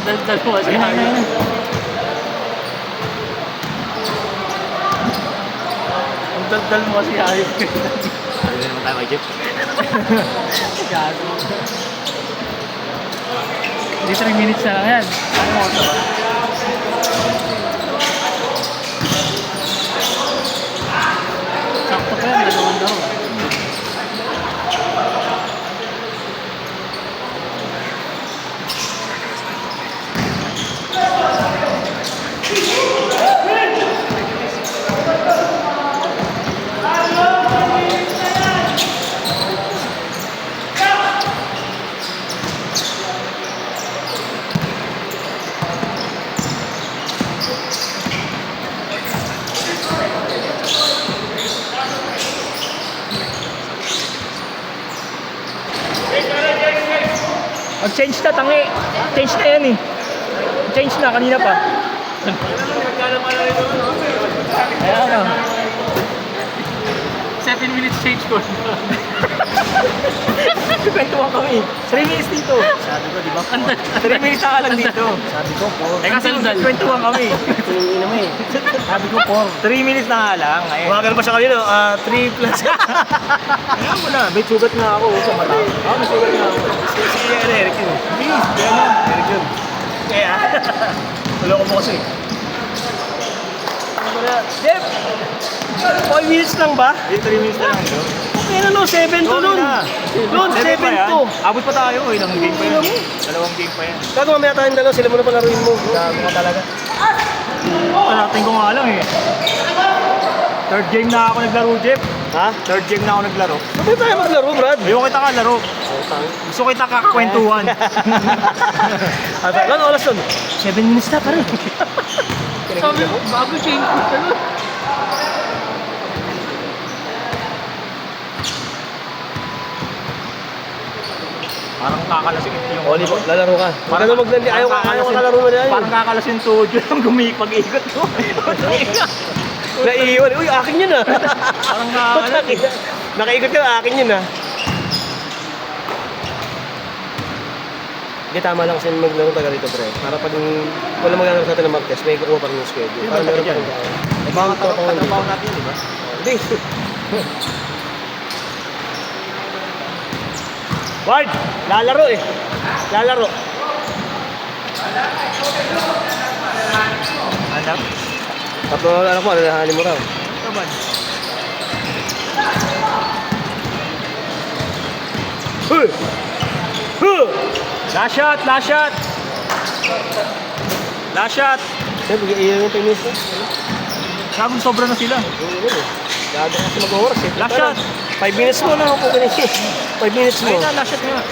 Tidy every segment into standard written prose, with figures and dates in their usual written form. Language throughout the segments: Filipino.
Dal-dal mo si Hayo. Ang dal-dal mo si Hayo. Ano naman tayo kay Jeff? Gago. Hindi 3 minutes na lang yan. Ano mo ito ba? Sakto pa yan, dalawang daw. Mag-change na, tangi. Change na yan eh. Change na, kanina pa. Ayan o. 7 minutes change ko. Kwentuhan kami. 3 minutes dito. Sabi ko, di ba? 3 minutes na ka lang dito. Sabi ko, Eh kasi Kwentuhan kami. tingin mo eh. Sabi ko, 3 minutes na nga lang. Ayun. Umagal pa siya kanina, 3 plus. Ayan mo na, may sugat na ako sa mata. May sugat na ako. Si Eric yun. Please, Eric yun. Kaya, tuloko mo kasi. Jeff! 5 minutes lang ba? 3 minutes na lang. Kaya na no, 7 to nun. Nun, 7 to. Abot pa tayo, ilang game pa yan. Dalawang game pa yan. Gago mamaya tayong dalawa, sila mo na palaruin mo. Gago ka talaga. Panatin ko nga lang eh. Third game na ako naglaro, Jeff. Ha? Third game na ako naglaro. Sabay tayo maglaro, Brad. Ayoko kita ka laro. Gusto kita kakakwentuhan. At ano oras nun? 7 minutes na pa rin. Sabi mo, bago change ko ka nun. Parang kakalasin yung... Oli, lalaro ka. Huwag ka na maglandi. Ayaw ka kalaro mo na yun. Parang kakalasin tuod yung pag-ikot ko. Naiiwan. Uy, akin yun ah. Parang kakalasin. Nakaikot ka, akin yun ah. Hindi, tama lang kasi maglaro taga rito, pre. Para pag wala maglalaro sa atin ng mag-test, may kukuha pa rin yung schedule. Para meron pa rin tayo. Ibang katrabaho natin yun, di ba? Hindi. Ward! Lalaro eh. Lalaro. Alam? Tatlo na anak mo, alalahanin mo raw. Ito ba? Huh! Huh! Last shot! Last shot! Last shot! Siyempre, iyan yung 10 minutes na. Sabong sobra na sila. Gago kasi mag-oras eh. Last shot! 5 minutes mo na ako kanina. 5 minutes mo. Ayun na, last shot nga.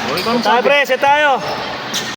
O, ikaw ang Tayo sabi. pre, set tayo.